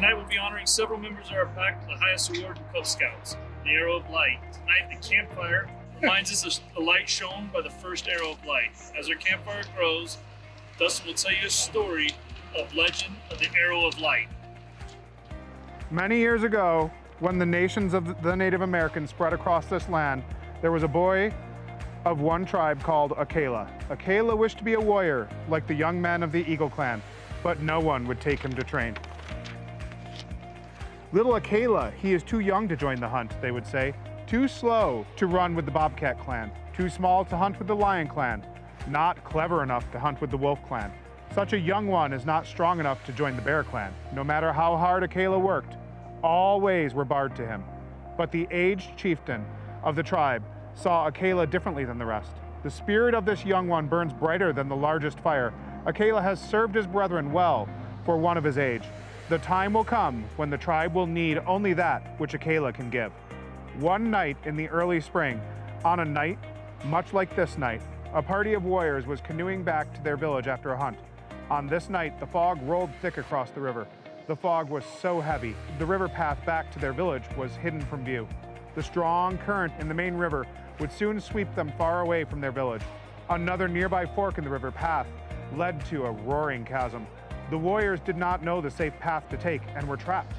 Tonight we'll be honoring several members of our pack with the highest award in Cub Scouts, the Arrow of Light. Tonight the campfire reminds us of the light shown by the first arrow of light. As our campfire grows, Dustin will tell you a story of legend of the Arrow of Light. Many years ago, when the nations of the Native Americans spread across this land, there was a boy of one tribe called Akela. Akela wished to be a warrior like the young men of the Eagle Clan, but no one would take him to train. Little Akela, he is too young to join the hunt, they would say. Too slow to run with the Bobcat clan. Too small to hunt with the Lion clan. Not clever enough to hunt with the Wolf clan. Such a young one is not strong enough to join the Bear clan. No matter how hard Akela worked, all ways were barred to him. But the aged chieftain of the tribe saw Akela differently than the rest. The spirit of this young one burns brighter than the largest fire. Akela has served his brethren well for one of his age. The time will come when the tribe will need only that which Akela can give. One night in the early spring, on a night much like this night, a party of warriors was canoeing back to their village after a hunt. On this night, the fog rolled thick across the river. The fog was so heavy, the river path back to their village was hidden from view. The strong current in the main river would soon sweep them far away from their village. Another nearby fork in the river path led to a roaring chasm. The warriors did not know the safe path to take and were trapped.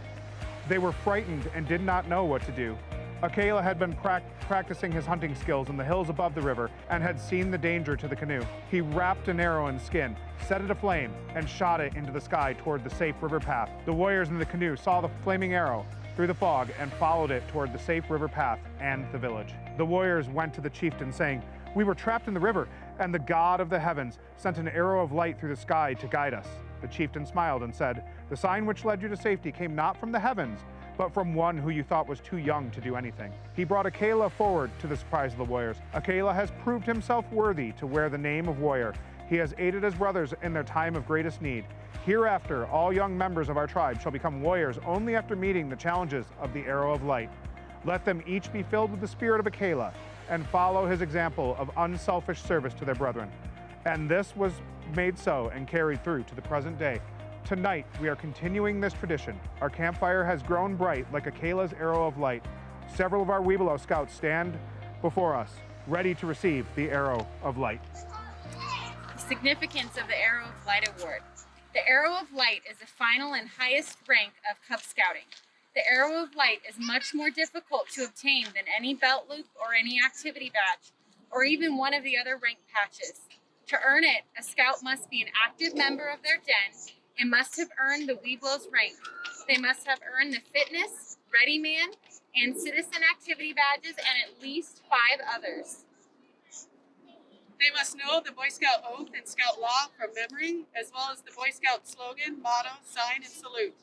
They were frightened and did not know what to do. Akela had been practicing his hunting skills in the hills above the river and had seen the danger to the canoe. He wrapped an arrow in skin, set it aflame, and shot it into the sky toward the safe river path. The warriors in the canoe saw the flaming arrow through the fog and followed it toward the safe river path and the village. The warriors went to the chieftain saying, "We were trapped in the river, and the God of the heavens sent an arrow of light through the sky to guide us." The chieftain smiled and said, "The sign which led you to safety came not from the heavens, but from one who you thought was too young to do anything." He brought Akela forward to the surprise of the warriors. Akela has proved himself worthy to wear the name of warrior. He has aided his brothers in their time of greatest need. Hereafter, all young members of our tribe shall become warriors only after meeting the challenges of the Arrow of Light. Let them each be filled with the spirit of Akela and follow his example of unselfish service to their brethren. And this was made so and carried through to the present day. Tonight, we are continuing this tradition. Our campfire has grown bright like Akela's arrow of light. Several of our Webelos scouts stand before us, ready to receive the Arrow of Light. Significance of the Arrow of Light Award. The Arrow of Light is the final and highest rank of Cub Scouting. The Arrow of Light is much more difficult to obtain than any belt loop or any activity badge, or even one of the other rank patches. To earn it, a scout must be an active member of their den and must have earned the Webelos rank. They must have earned the fitness, ready man, and citizen activity badges and at least 5 others. They must know the Boy Scout oath and Scout law from memory, as well as the Boy Scout slogan, motto, sign, and salute.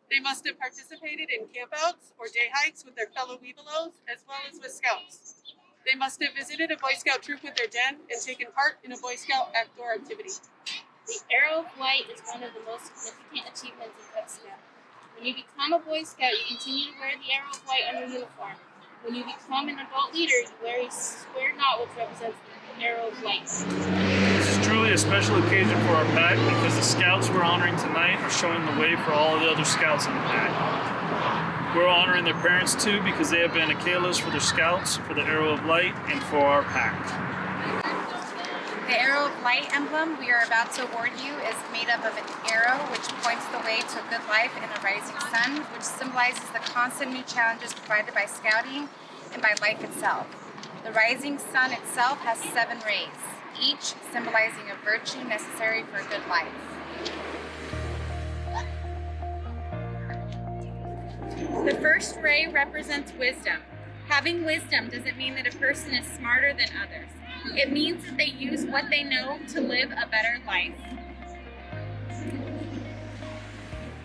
They must have participated in campouts or day hikes with their fellow Webelos, as well as with Scouts. They must have visited a Boy Scout troop with their den and taken part in a Boy Scout outdoor activity. The Arrow of Light is one of the most significant achievements in Cub Scout. When you become a Boy Scout, you continue to wear the Arrow of Light on your uniform. When you become an adult leader, you wear a square knot which represents the Arrow of Light. This is truly a special occasion for our pack because the scouts we're honoring tonight are showing the way for all of the other scouts in the pack. We're honoring their parents too because they have been Akelas for their scouts, for the Arrow of Light, and for our pack. The Arrow of Light emblem we are about to award you is made up of an arrow which points the way to a good life and a rising sun, which symbolizes the constant new challenges provided by scouting and by life itself. The rising sun itself has 7 rays, each symbolizing a virtue necessary for a good life. The first ray represents wisdom. Having wisdom doesn't mean that a person is smarter than others. It means that they use what they know to live a better life.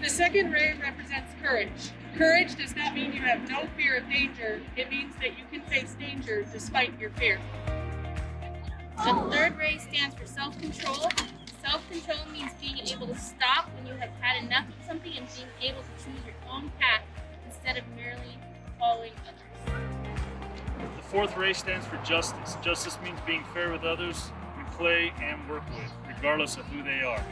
The second ray represents courage. Courage does not mean you have no fear of danger. It means that you can face danger despite your fear. The third ray stands for self-control. Self-control means being able to stop when you have had enough of something and being able to choose your own path instead of merely following others. The fourth ray stands for justice. Justice means being fair with others we play and work with, regardless of who they are.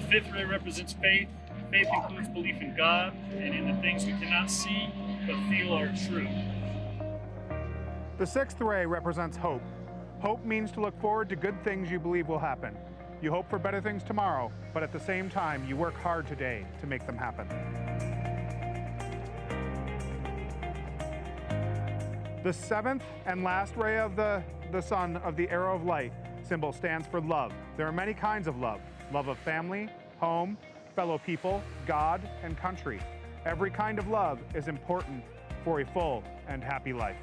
fifth ray represents faith. Faith includes belief in God and in the things we cannot see but feel are true. The sixth ray represents hope. Hope means to look forward to good things you believe will happen. You hope for better things tomorrow, but at the same time, you work hard today to make them happen. The seventh and last ray of the sun of the arrow of light symbol stands for love. There are many kinds of love. Love of family, home, fellow people, God, and country. Every kind of love is important for a full and happy life.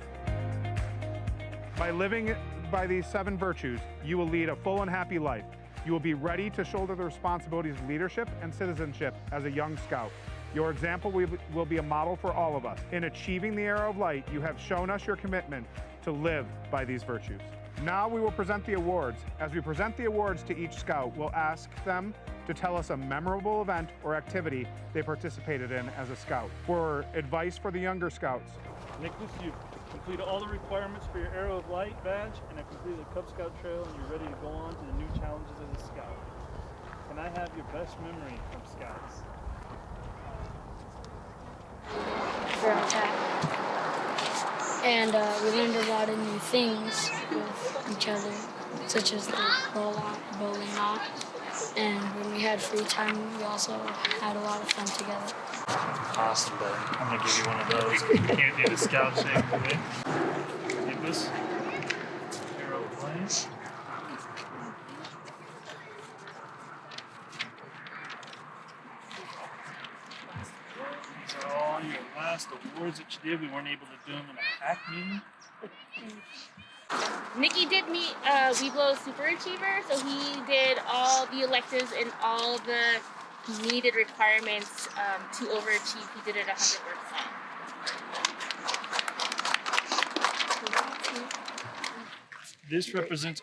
By living by these 7 virtues, you will lead a full and happy life. You will be ready to shoulder the responsibilities of leadership and citizenship as a young scout. Your example will be a model for all of us. In achieving the arrow of light, you have shown us your commitment to live by these virtues. Now we will present the awards. As we present the awards to each scout, we'll ask them to tell us a memorable event or activity they participated in as a scout. For advice for the younger scouts, Nicholas, you've completed all the requirements for your Arrow of Light badge and have completed the Cub Scout Trail, and you're ready to go on to the new challenges as a scout. Can I have your best memory from scouts? From attack. And we learned a lot of new things with each other, such as the bowling knot. And when we had free time, we also had a lot of fun together. Awesome, buddy. I'm gonna give you one of those. You can't do the scout shake today. Nicholas, Arrow of Light. These are all your last awards that you did. We weren't able to do them in a pack meeting. Nikki did meet Weeblo Super Achiever, so he did all the electives and all the needed requirements to overachieve. He did it 100%. This represents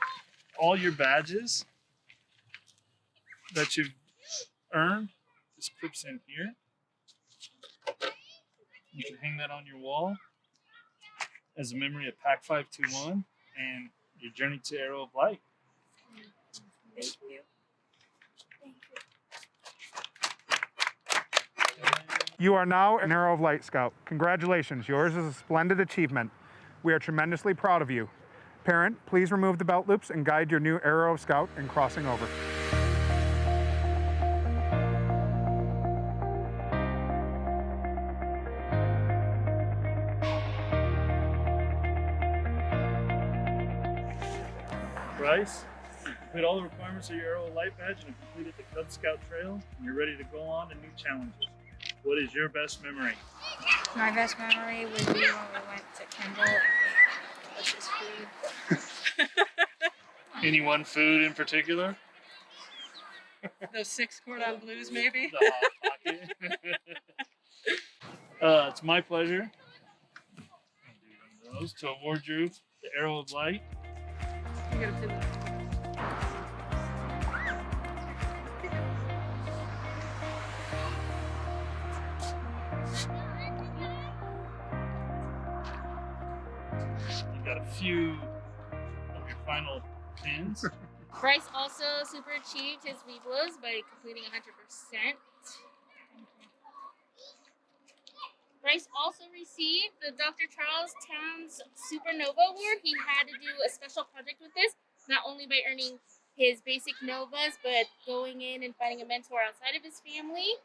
all your badges that you've earned. This clips in here. You can hang that on your wall as a memory of Pack 521 and your journey to Arrow of Light. Thank you. you are now an Arrow of Light Scout. Congratulations, yours is a splendid achievement. We are tremendously proud of you. Parent, please remove the belt loops and guide your new Arrow of Scout in crossing over. Bryce, you complete all the requirements of your Arrow of Light badge and have completed the Cub Scout Trail, and you're ready to go on to new challenges. What is your best memory? My best memory would be when we went to Kendall and ate delicious food. Any one food in particular? Those 6 cordon blues, maybe? The Hot Pocket. It's my pleasure to award you the Arrow of Light. You gotta pin that. You got a few of your final pins. Bryce also super achieved his Weeblos by completing 100%. Bryce also received the Dr. Charles Towns Supernova Award. He had to do a special project with this, not only by earning his basic novas, but going in and finding a mentor outside of his family,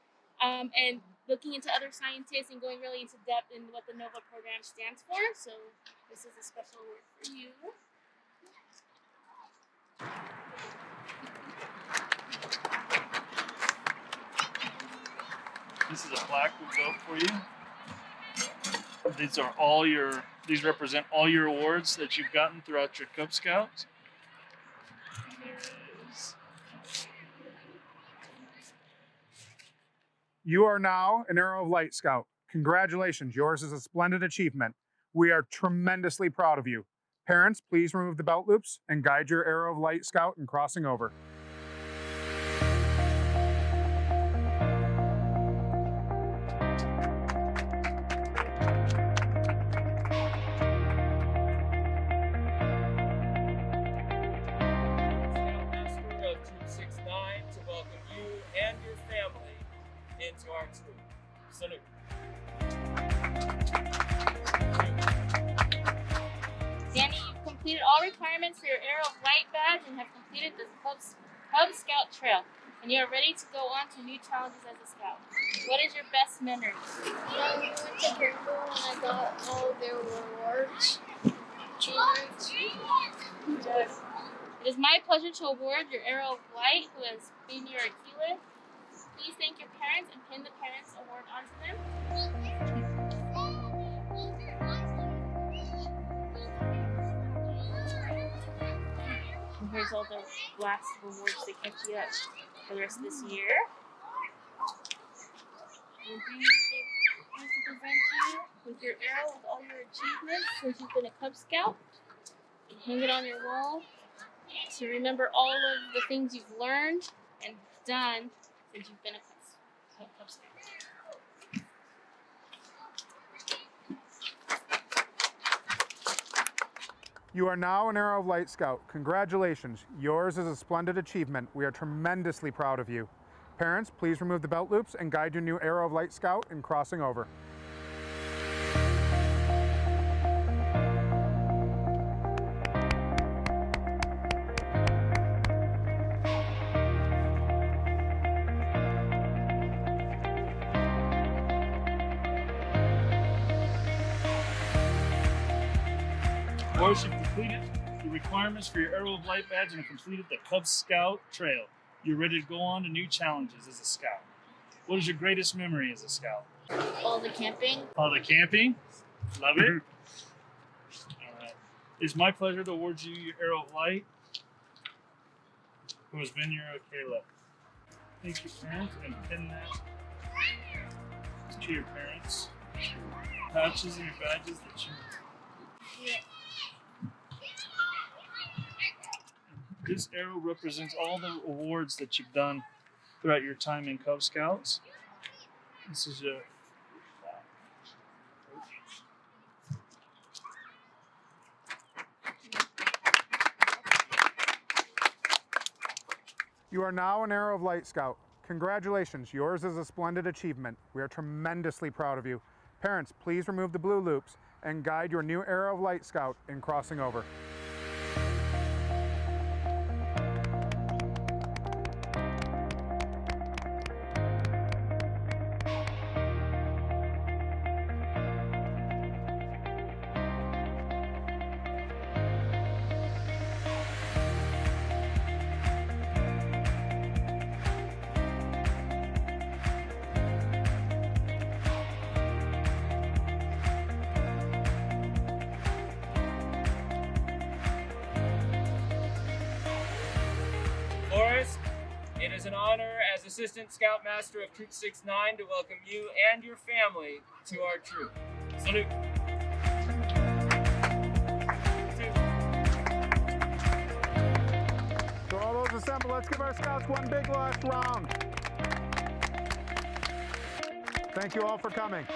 and looking into other scientists and going really into depth in what the NOVA program stands for. So this is a special award for you. This is a plaque we built for you. These represent all your awards that you've gotten throughout your Cub Scouts. And there is. You are now an Arrow of Light Scout. Congratulations, yours is a splendid achievement. We are tremendously proud of you. Parents, please remove the belt loops and guide your Arrow of Light Scout in crossing over. Scoutmaster of Troop 69 to welcome you and Salute. Danny, you've completed all requirements for your Arrow of Light badge and have completed the Cub Scout Trail. And you are ready to go on to new challenges as a scout. What is your best memory? We went to Campbell and I got all their rewards. It is my pleasure to award your Arrow of Light, who has been your Aquila. Please thank your parents and pin the Parents Award onto them. And here's all the blast rewards that kept you up for the rest of this year. And we want to present you with your arrow with all your achievements since you've been a Cub Scout. You can hang it on your wall to remember all of the things you've learned and done since you've been a Cub Scout. You are now an Arrow of Light Scout. Congratulations. Yours is a splendid achievement. We are tremendously proud of you. Parents, please remove the belt loops and guide your new Arrow of Light Scout in crossing over. Boys, you've completed the requirements for your Arrow of Light badge and have completed the Cub Scout Trail. You're ready to go on to new challenges as a scout. What is your greatest memory as a scout? All the camping. All the camping. Love it. All right. It's my pleasure to award you your Arrow of Light, who has been your Caleb. Thank you, parents, and pin that to your parents. Your patches and your badges that you. This arrow represents all the awards that you've done throughout your time in Cub Scouts. This is a You are now an Arrow of Light Scout. Congratulations, yours is a splendid achievement. We are tremendously proud of you. Parents, please remove the blue loops and guide your new Arrow of Light Scout in crossing over. Forrest, it is an honor as Assistant Scoutmaster of Troop 69 to welcome you and your family to our troop. Salute. So all those assemble, let's give our scouts one big last round. Thank you all for coming.